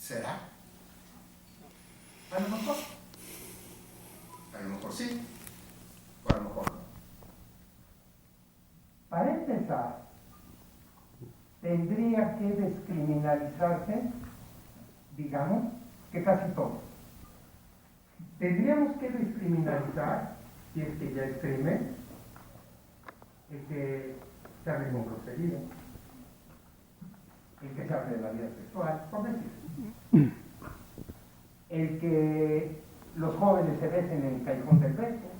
¿Será? A lo mejor. A lo mejor sí. O a lo mejor no. Para empezar, tendría que descriminalizarse, digamos, que casi todo. Tendríamos que descriminalizar, si es que ya es crimen, el que se hable con grosería, el que se hable de la vida sexual, por decir. El que los jóvenes se besen en el callejón del beso.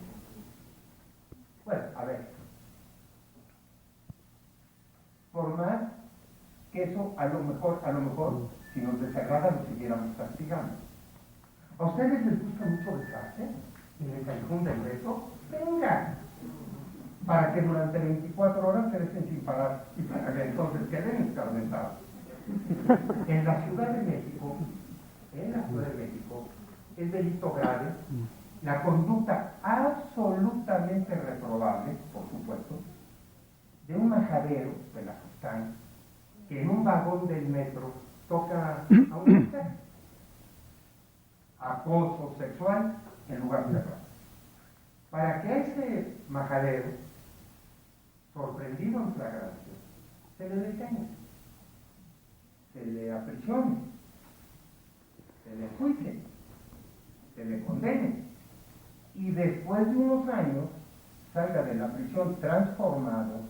Bueno, a ver. Por más que eso a lo mejor, si nos desagrada, lo siguiéramos castigando. ¿A ustedes les gusta mucho besarse en el callejón del beso? Venga, para que durante 24 horas se besen sin parar y para que entonces queden escarmentados. En la Ciudad de México, es delito grave la conducta absolutamente reprobable, por supuesto, de un majadero de la Sustán que en un vagón del metro toca a una mujer. Acoso sexual en lugar de cerrado. Para que a ese majadero, sorprendido en flagrancia, se le detenga, se le aprisione, se le enjuicie, se le condene, y después de unos años salga de la prisión transformado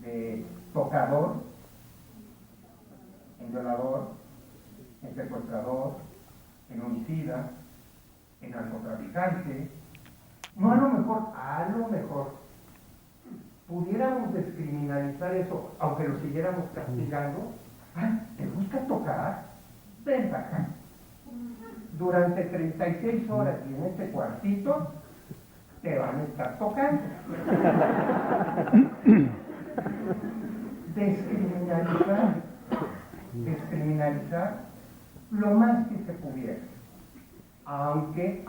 de tocador en violador, en secuestrador, en homicida, en narcotraficante. No, a lo mejor pudiéramos descriminalizar eso, aunque lo siguiéramos castigando. Ah, ¿te gusta tocar? Ven para acá. Durante 36 horas y en este cuartito te van a estar tocando. Descriminalizar lo más que se pudiera, aunque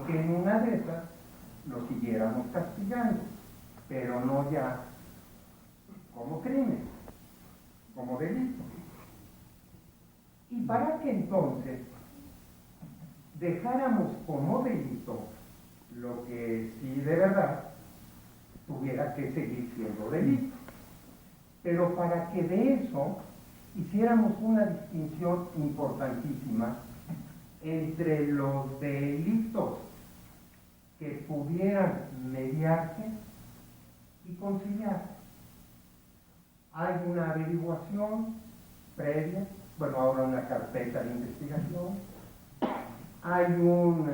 en una de esas lo siguiéramos castigando, pero no ya como crimen, como delito. Y para que entonces dejáramos como delito lo que sí de verdad tuviera que seguir siendo delito. Pero para que de eso hiciéramos una distinción importantísima entre los delitos que pudieran mediarse y conciliarse. Hay una averiguación previa, bueno, ahora una carpeta de investigación, hay un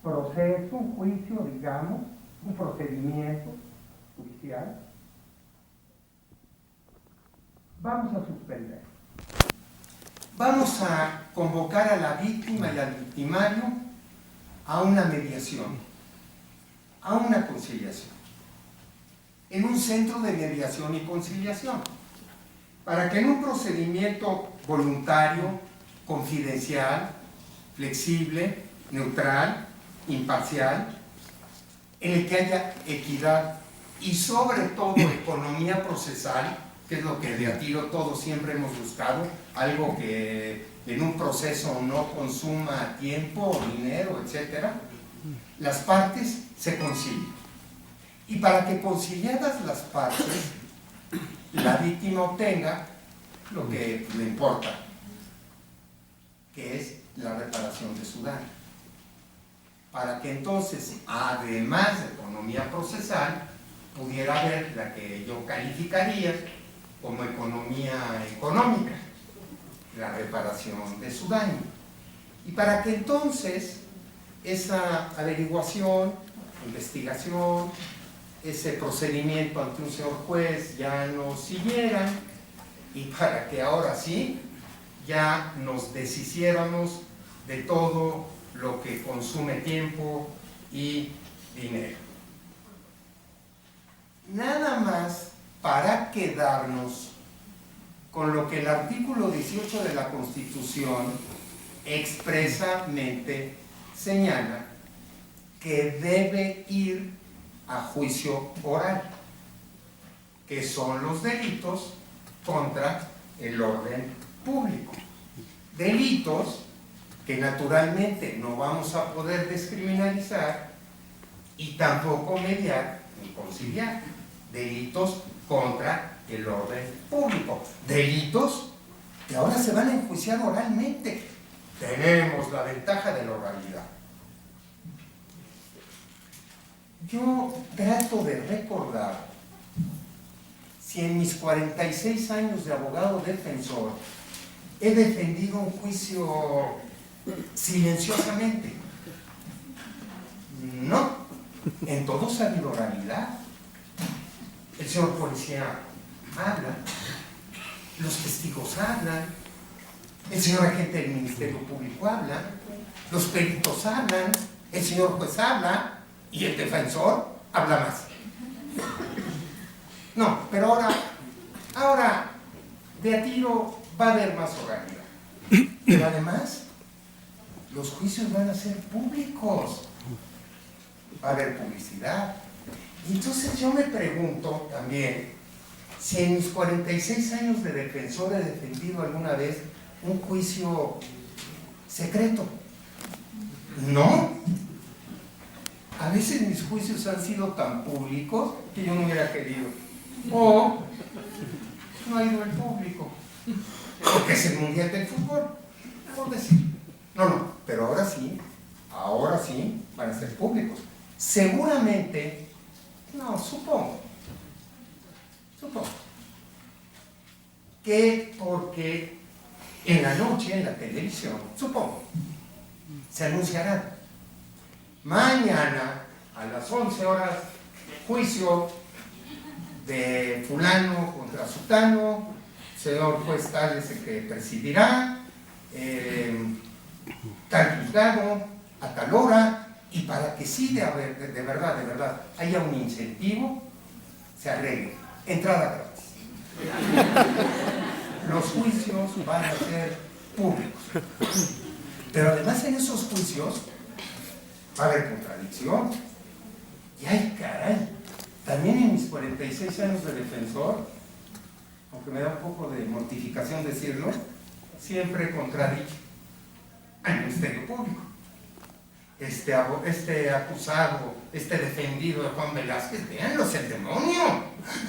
proceso, un juicio, digamos, un procedimiento judicial. Vamos a suspender. Vamos a convocar a la víctima y al victimario a una mediación, a una conciliación, en un centro de mediación y conciliación, para que en un procedimiento voluntario, confidencial, flexible, neutral, imparcial, en el que haya equidad y sobre todo economía procesal, que es lo que de a tiro todos siempre hemos buscado, algo que en un proceso no consuma tiempo, dinero, etc., las partes se concilian. Y para que conciliadas las partes, la víctima obtenga lo que le importa, que es la reparación de su daño. Para que entonces, además de economía procesal, pudiera haber la que yo calificaría como economía económica, la reparación de su daño. Y para que entonces esa averiguación, investigación, ese procedimiento ante un señor juez ya no siguiera, y para que ahora sí ya nos deshiciéramos de todo lo que consume tiempo y dinero. Nada más para quedarnos con lo que el artículo 18 de la Constitución expresamente señala, que debe ir a juicio oral, que son los delitos contra el orden público. delitos que naturalmente no vamos a poder descriminalizar y tampoco mediar ni conciliar. Delitos contra el orden público. Delitos que ahora se van a enjuiciar oralmente. Tenemos la ventaja de la oralidad. Yo trato de recordar si en mis 46 años de abogado defensor he defendido un juicio silenciosamente. No, en todos ha habido oralidad. El señor policía habla, los testigos hablan, el señor agente del Ministerio Público habla, los peritos hablan, el señor juez habla y el defensor habla más. No, pero ahora de a tiro va a haber más oralidad. Pero además, los juicios van a ser públicos. Va a haber publicidad. Y entonces yo me pregunto también si en mis 46 años de defensor he defendido alguna vez un juicio secreto. No. A veces mis juicios han sido tan públicos que yo no hubiera querido. O no ha ido el público. Porque es el Mundial del Fútbol, por decir. No, pero ahora sí van a ser públicos. Seguramente, no, supongo que porque en la noche, en la televisión, supongo, se anunciarán. Mañana, a las 11 horas, juicio de fulano contra sutano, señor juez tal es el que presidirá, tal juzgado, a tal hora, y para que sí de verdad, haya un incentivo, se agregue entrada gratis. Los juicios van a ser públicos. Pero además en esos juicios va a haber contradicción. Y ay, caray, también en mis 46 años de defensor, aunque me da un poco de mortificación decirlo, siempre he contradicho al Ministerio Público. Este acusado, este defendido de Juan Velázquez, véanlo, es el demonio.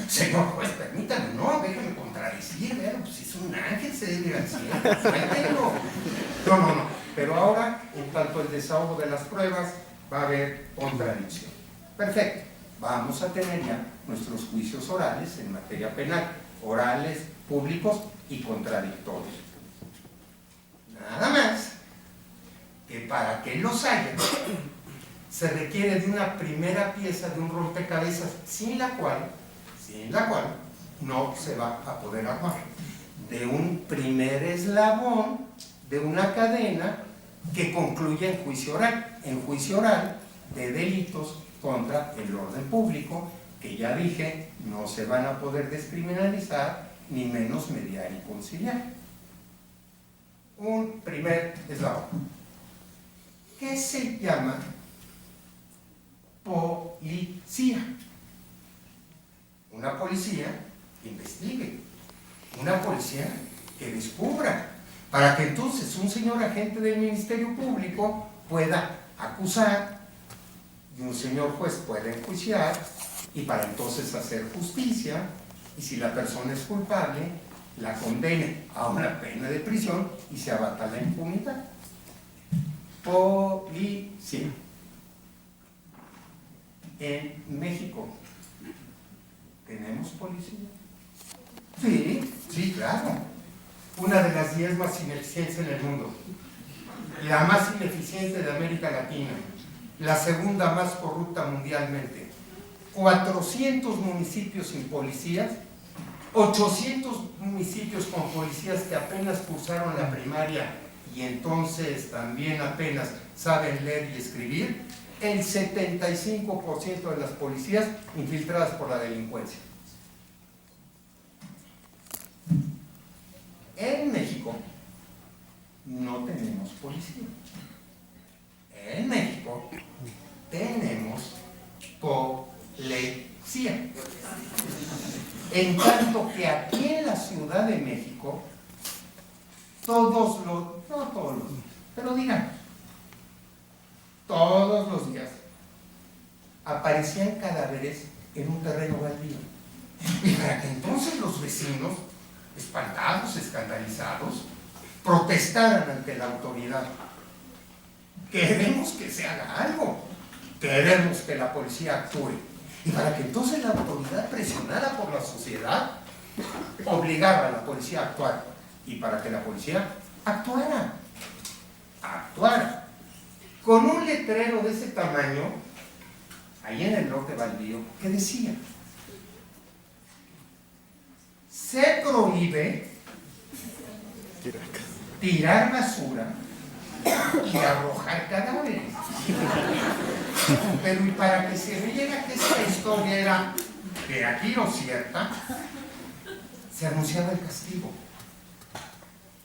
Señor juez, permítame, no, déjeme contradecir, véanlo, pues es un ángel, se debe ir al cielo, suéltenlo. No, pero ahora, en tanto el desahogo de las pruebas, va a haber contradicción. Perfecto, vamos a tener ya nuestros juicios orales en materia penal, orales, públicos y contradictorios. Nada más que para que los haya, se requiere de una primera pieza de un rompecabezas sin la cual no se va a poder armar, de un primer eslabón de una cadena que concluye en juicio oral de delitos contra el orden público, que ya dije, no se van a poder descriminalizar, ni menos mediar y conciliar. Un primer eslabón, que se llama policía. Una policía que investigue, una policía que descubra, para que entonces un señor agente del Ministerio Público pueda acusar y un señor juez pueda enjuiciar, y para entonces hacer justicia, y si la persona es culpable, la condene a una pena de prisión y se abata la impunidad. Policía. En México, ¿tenemos policía? Sí, claro. Una de las 10 más ineficientes en el mundo. La más ineficiente de América Latina. La segunda más corrupta mundialmente. 400 municipios sin policías, 800 municipios con policías que apenas cursaron la primaria y entonces también apenas saben leer y escribir, el 75% de las policías infiltradas por la delincuencia. En México no tenemos policía. En México tenemos policía. En tanto que aquí en la Ciudad de México no todos los días, pero digamos, todos los días aparecían cadáveres en un terreno baldío. Y para que entonces los vecinos, espantados, escandalizados, protestaran ante la autoridad. Queremos que se haga algo, queremos que la policía actúe. Y para que entonces la autoridad, presionada por la sociedad, obligara a la policía a actuar. Y para que la policía actuara, con un letrero de ese tamaño, ahí en el lote baldío, que decía: se prohíbe tirar basura y arrojar cadáveres. Pero y para que se viera que esta historia era de aquí o cierta, se anunciaba el castigo: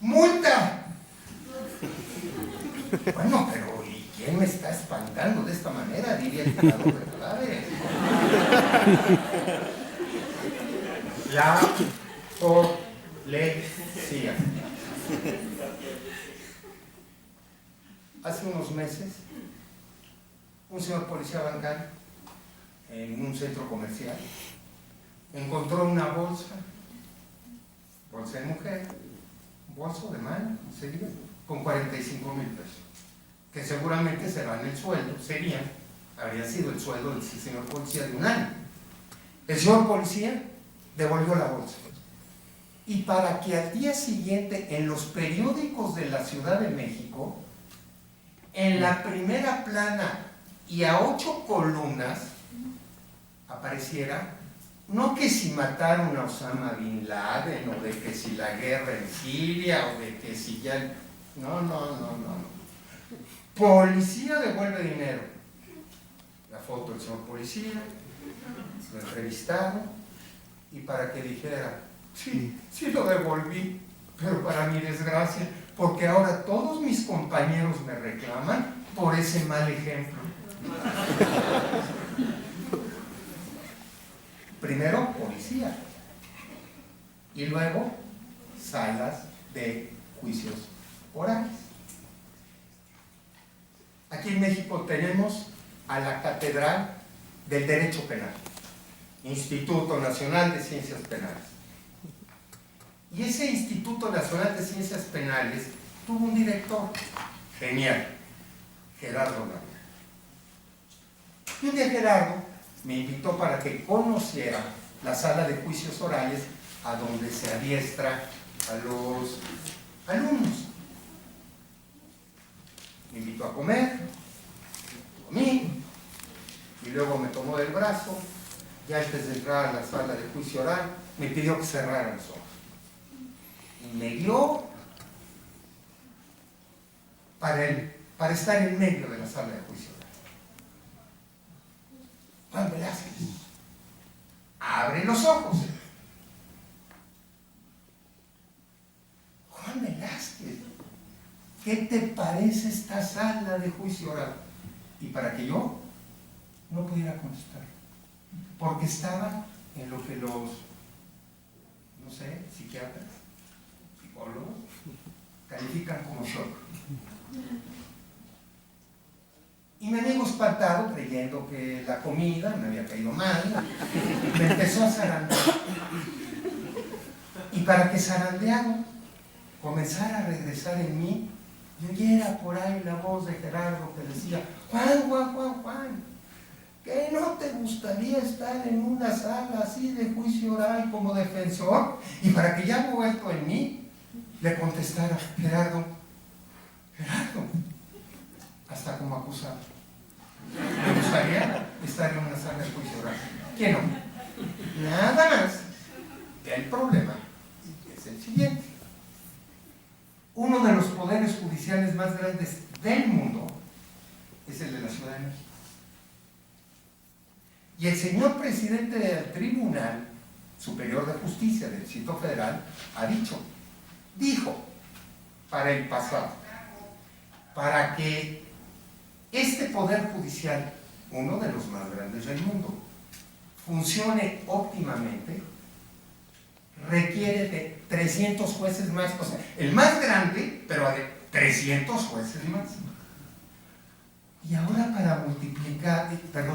¡multa! Bueno, pero ¿y quién me está espantando de esta manera?, diría el tirador de cadáveres. La policía. Hace unos meses, un señor policía bancario en un centro comercial encontró una bolsa de mujer, bolso de mano, sería, con 45,000 pesos, que seguramente serán el sueldo, habría sido el sueldo del señor policía de un año. El señor policía devolvió la bolsa. Y para que al día siguiente en los periódicos de la Ciudad de México, en la primera plana y a 8 columnas, apareciera, no que si mataron a Osama Bin Laden, o de que si la guerra en Siria, o de que si ya... No. Policía devuelve dinero. La foto del señor policía, lo entrevistaron, y para que dijera: sí lo devolví, pero para mi desgracia, porque ahora todos mis compañeros me reclaman por ese mal ejemplo. Primero policía, y luego salas de juicios orales. Aquí en México tenemos a la Catedral del Derecho Penal, Instituto Nacional de Ciencias Penales. Y ese Instituto Nacional de Ciencias Penales tuvo un director genial, Gerardo Landa. Y un día Gerardo me invitó para que conociera la sala de juicios orales a donde se adiestra a los alumnos. Me invitó a comer, comí, y luego me tomó del brazo, y antes de entrar a la sala de juicio oral, me pidió que cerrara los ojos. Y me guió para estar en medio de la sala de juicio oral. Juan Velázquez, abre los ojos. Juan Velázquez, ¿qué te parece esta sala de juicio oral? Y para que yo no pudiera contestar, porque estaba en lo que los, no sé, psiquiatras, psicólogos, califican como shock. Y mi amigo espantado, creyendo que la comida me había caído mal, me empezó a zarandear. Y para que zarandeado comenzara a regresar en mí, yo oyera por ahí la voz de Gerardo que decía: Juan, ¿que no te gustaría estar en una sala así de juicio oral como defensor? Y para que ya vuelto en mí, le contestara: Gerardo, hasta como acusado. Me gustaría estar en una sala de juicio oral. ¿Quién no? Nada más. El problema es el siguiente. Uno de los poderes judiciales más grandes del mundo es el de la Ciudad de México. Y el señor presidente del Tribunal Superior de Justicia del Distrito Federal dijo para el pasado, para que este poder judicial, uno de los más grandes del mundo, funcione óptimamente, requiere de 300 jueces más, o sea, el más grande, pero de 300 jueces más. Y ahora para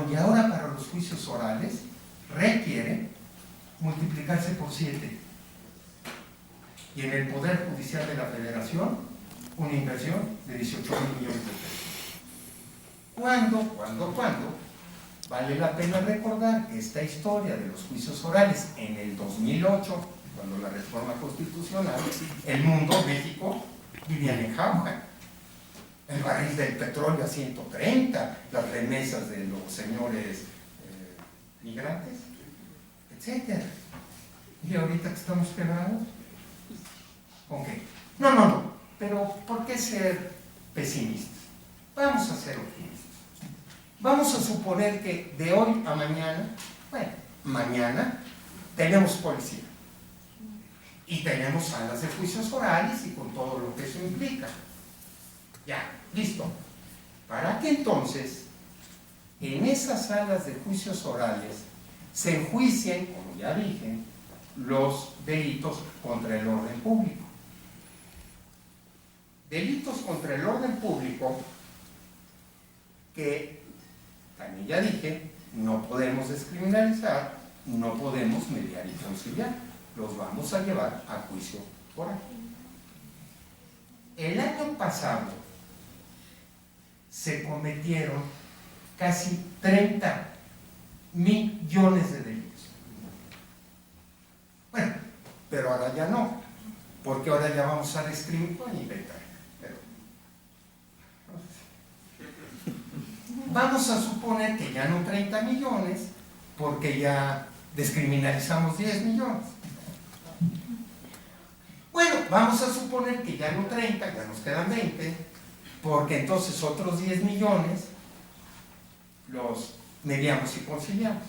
y ahora para los juicios orales requiere multiplicarse por 7. Y en el Poder Judicial de la Federación, una inversión de 18.000 millones de pesos. ¿Cuándo? Vale la pena recordar que esta historia de los juicios orales en el 2008, cuando la reforma constitucional, el mundo, México, vivían en jauja. El barril del petróleo a 130, las remesas de los señores migrantes, etc. Y ahorita que estamos quebrados, ¿con qué? No, pero ¿por qué ser pesimistas? Vamos a ser optimistas. Vamos a suponer que de hoy a mañana, mañana tenemos policía y tenemos salas de juicios orales y con todo lo que eso implica. Ya, listo. Para que entonces, en esas salas de juicios orales, se enjuicien, como ya dije, los delitos contra el orden público. Delitos contra el orden público que, también ya dije, no podemos descriminalizar, no podemos mediar y conciliar. Los vamos a llevar a juicio oral. El año pasado se cometieron casi 30 millones de delitos. Bueno, pero ahora ya no, porque ahora ya vamos a inventar. Vamos a suponer que ya no 30 millones, porque ya descriminalizamos 10 millones. Bueno, vamos a suponer que ya no 30, ya nos quedan 20, porque entonces otros 10 millones los mediamos y conciliamos.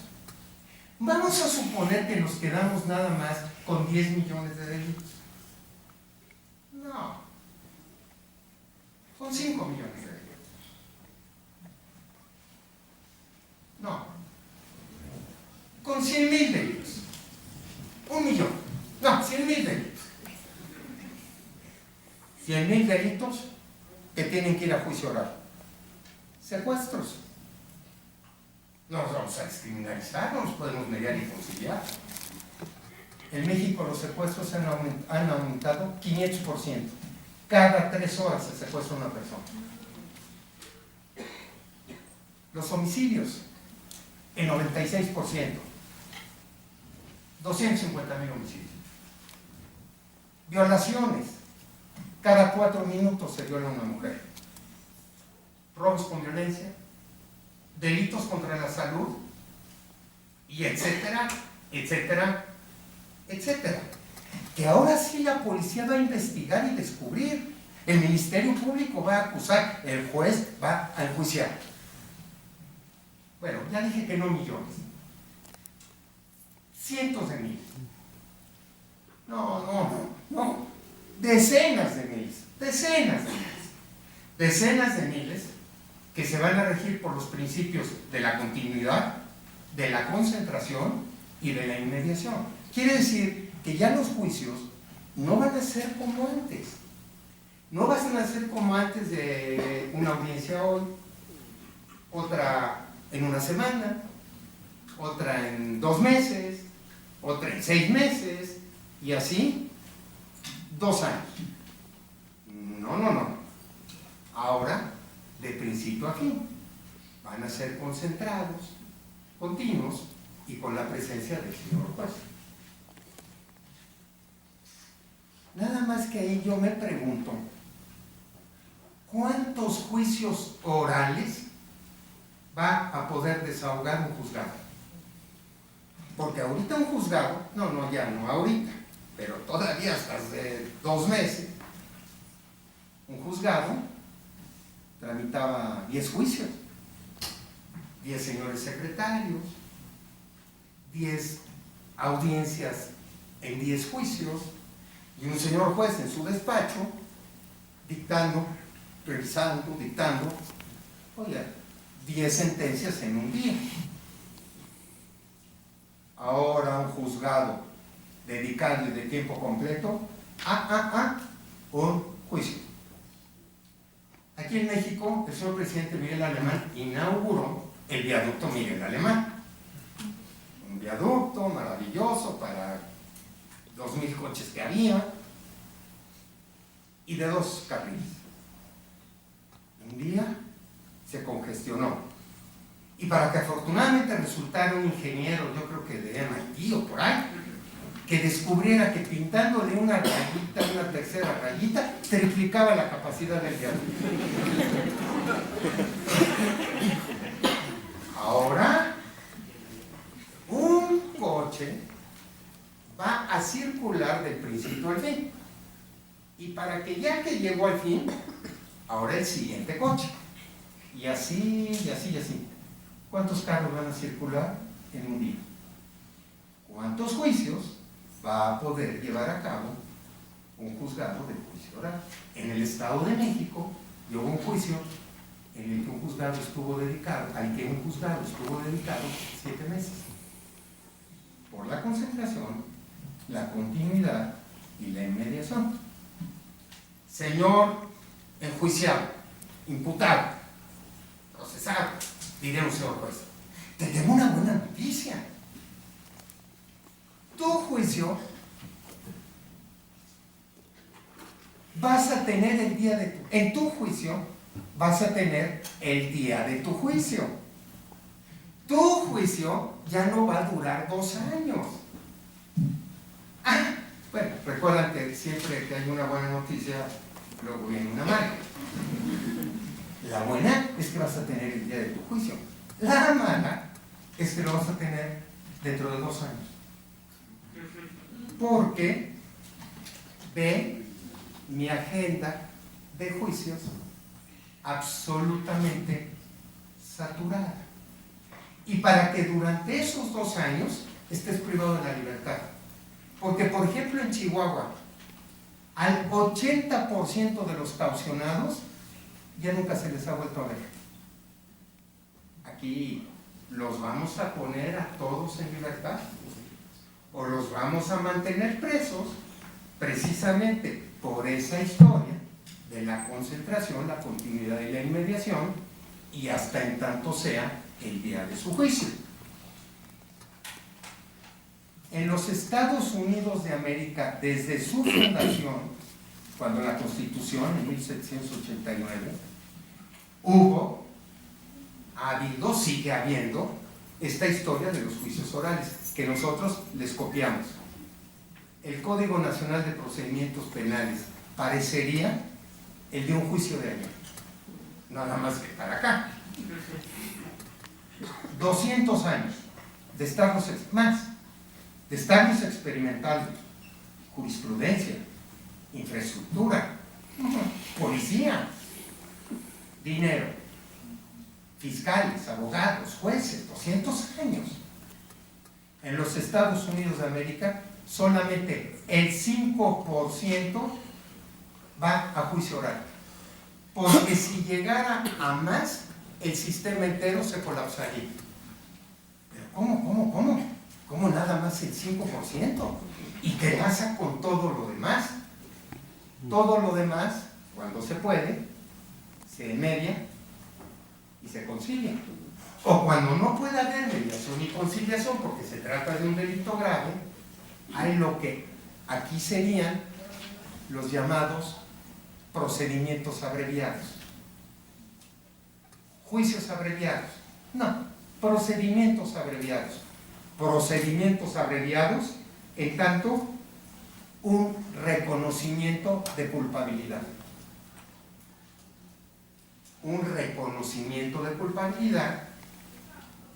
Vamos a suponer que nos quedamos nada más con 10 millones de delitos. No, con 5 millones de delitos. No, con 100.000 delitos. 1 millón. No, 100.000 delitos. 100.000 delitos que tienen que ir a juicio oral. Secuestros. No nos vamos a descriminalizar, no nos podemos mediar y conciliar. En México los secuestros han aumentado 500%. Cada 3 horas se secuestra una persona. Los homicidios, el 96%. 250,000 homicidios. Violaciones, cada 4 minutos se viola una mujer. Robos con violencia, delitos contra la salud, y etcétera, etcétera, etcétera. Que ahora sí la policía va a investigar y descubrir. El Ministerio Público va a acusar, el juez va a enjuiciar. Bueno, ya dije que no millones. Cientos de miles. No. Decenas de miles. Decenas de miles que se van a regir por los principios de la continuidad, de la concentración y de la inmediación. Quiere decir que ya los juicios no van a ser como antes. No van a ser como antes de una audiencia hoy, otra en una semana, otra en 2 meses, otra en 6 meses, y así 2 años. No. Ahora, de principio a fin, van a ser concentrados, continuos y con la presencia del señor juez. Nada más que ahí yo me pregunto, ¿cuántos juicios orales va a poder desahogar un juzgado? Porque ahorita un juzgado, ya no ahorita, pero todavía hasta hace 2 meses, un juzgado tramitaba 10 juicios, 10 señores secretarios, 10 audiencias en 10 juicios, y un señor juez en su despacho, dictando, revisando, dictando, 10 sentencias en un día. Ahora un juzgado dedicado y de tiempo completo a un juicio. Aquí en México, el señor presidente Miguel Alemán inauguró el viaducto Miguel Alemán. Un viaducto maravilloso para 2,000 coches que había y de 2 carriles. Un día se congestionó. Y para que afortunadamente resultara un ingeniero, yo creo que de MIT o por ahí, que descubriera que pintándole una rayita, una tercera rayita, triplicaba la capacidad del viaducto. Ahora, un coche va a circular del principio al fin. Y para que ya que llegó al fin, ahora el siguiente coche. Y así, y así, y así. ¿Cuántos carros van a circular en un día? ¿Cuántos juicios va a poder llevar a cabo un juzgado de juicio oral? En el Estado de México hubo un juicio en el que un juzgado estuvo dedicado, 7 meses. Por la concentración, la continuidad y la inmediación. Señor enjuiciado, imputado, procesado, diremos, señor juez, te tengo una buena noticia. Tu juicio vas a tener el día de tu... En tu juicio vas a tener el día de tu juicio. Tu juicio ya no va a durar 2 años. Bueno, recuerdan que siempre que hay una buena noticia, luego viene una mala. La buena es que vas a tener el día de tu juicio. La mala es que lo vas a tener dentro de 2 años. Porque ve mi agenda de juicios absolutamente saturada. Y para que durante esos 2 años estés privado de la libertad. Porque, por ejemplo, en Chihuahua, al 80% de los caucionados ya nunca se les ha vuelto a ver. Aquí los vamos a poner a todos en libertad o los vamos a mantener presos precisamente por esa historia de la concentración, la continuidad y la inmediación, y hasta en tanto sea el día de su juicio. En los Estados Unidos de América, desde su fundación, cuando la Constitución en 1789, sigue habiendo esta historia de los juicios orales, que nosotros les copiamos. El Código Nacional de Procedimientos Penales parecería el de un juicio de ayer, nada más que para acá. 200 años de estarnos experimentando jurisprudencia, infraestructura, policía, dinero, fiscales, abogados, jueces, 200 años. En los Estados Unidos de América, solamente el 5% va a juicio oral. Porque si llegara a más, el sistema entero se colapsaría. Pero ¿cómo nada más el 5%? ¿Y qué pasa con todo lo demás? Todo lo demás, cuando se puede, se media y se concilia. O cuando no puede haber mediación y conciliación porque se trata de un delito grave, hay lo que aquí serían los llamados procedimientos abreviados. Juicios abreviados. No, procedimientos abreviados. Procedimientos abreviados en tanto un reconocimiento de culpabilidad. Un reconocimiento de culpabilidad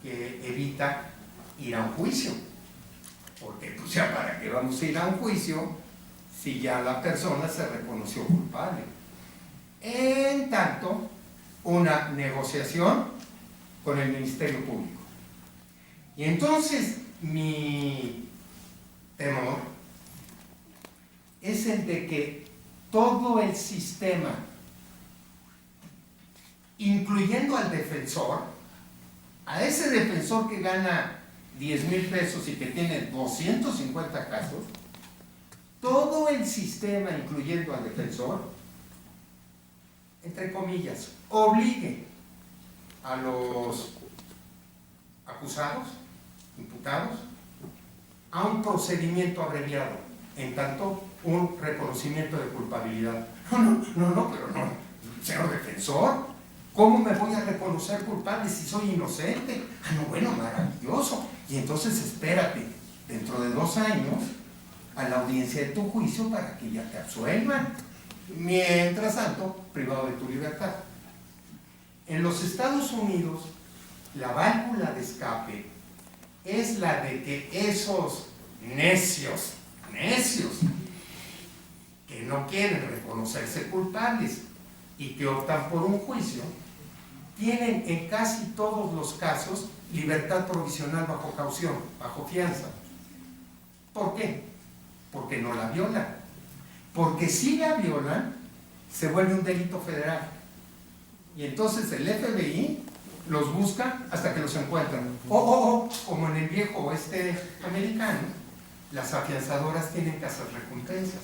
que evita ir a un juicio. Porque pues ya para qué vamos a ir a un juicio si ya la persona se reconoció culpable. En tanto, una negociación con el Ministerio Público. Y entonces mi temor es el de que todo el sistema, incluyendo al defensor, a ese defensor que gana 10,000 pesos y que tiene 250 casos, todo el sistema, incluyendo al defensor, entre comillas, obligue a los acusados, imputados, a un procedimiento abreviado, en tanto un reconocimiento de culpabilidad. No, pero no, señor defensor, ¿cómo me voy a reconocer culpable si soy inocente? No, bueno, maravilloso. Y entonces espérate, dentro de 2 años, a la audiencia de tu juicio para que ya te absuelvan. Mientras tanto, privado de tu libertad. En los Estados Unidos, la válvula de escape es la de que esos necios, que no quieren reconocerse culpables y que optan por un juicio, tienen en casi todos los casos libertad provisional bajo caución, bajo fianza. ¿Por qué? Porque no la violan. Porque si la violan, se vuelve un delito federal. Y entonces el FBI los busca hasta que los encuentran. Como en el viejo oeste americano, las afianzadoras tienen casas recompensas.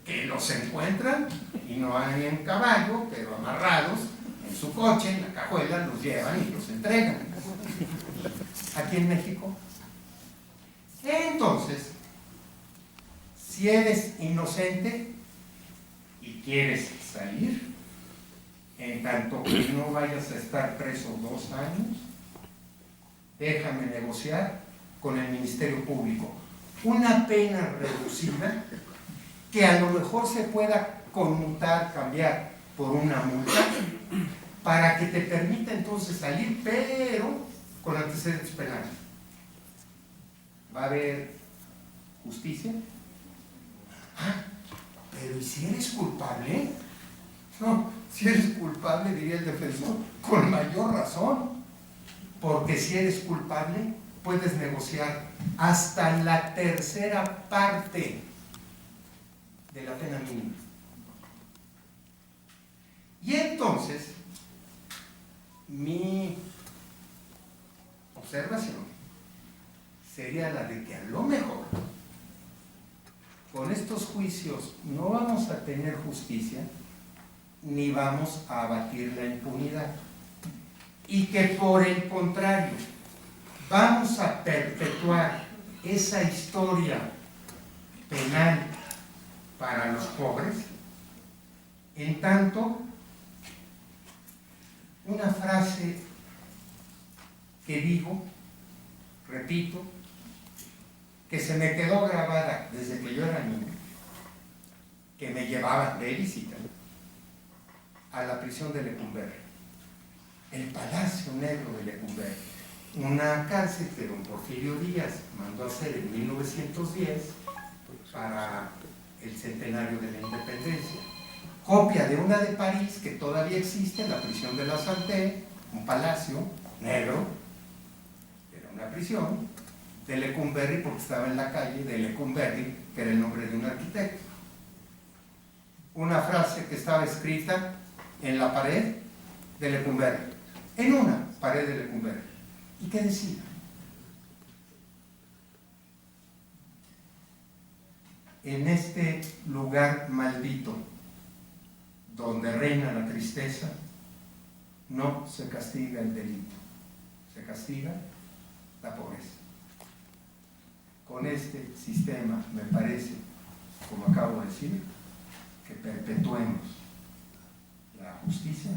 Que los encuentran y no van en caballo, pero amarrados en su coche, en la cajuela, los llevan y los entregan. Aquí en México. Entonces, si eres inocente y quieres salir, en tanto que no vayas a estar preso 2 años, déjame negociar con el Ministerio Público una pena reducida que a lo mejor se pueda conmutar, cambiar por una multa, para que te permita entonces salir, pero con antecedentes penales. ¿Va a haber justicia? Pero ¿y si eres culpable? No, si eres culpable, diría el defensor, con mayor razón, porque si eres culpable puedes negociar hasta la 1/3 parte de la pena mínima. Y entonces, mi observación sería la de que a lo mejor con estos juicios no vamos a tener justicia ni vamos a abatir la impunidad, y que por el contrario vamos a perpetuar esa historia penal para los pobres, en tanto una frase que digo, repito, que se me quedó grabada desde que yo era niño, que me llevaban de visita a la prisión de Lecumberri, el Palacio Negro de Lecumberri, una cárcel que don Porfirio Díaz mandó a hacer en 1910 para el centenario de la independencia. Copia de una de París que todavía existe, la prisión de la Santé, un palacio negro, era una prisión, de Lecumberri, porque estaba en la calle de Lecumberri, que era el nombre de un arquitecto. Una frase que estaba escrita en la pared de Lecumberri, en una pared de Lecumberri. ¿Y qué decía? En este lugar maldito, donde reina la tristeza, no se castiga el delito, se castiga la pobreza. Con este sistema, me parece, como acabo de decir, que perpetuemos la justicia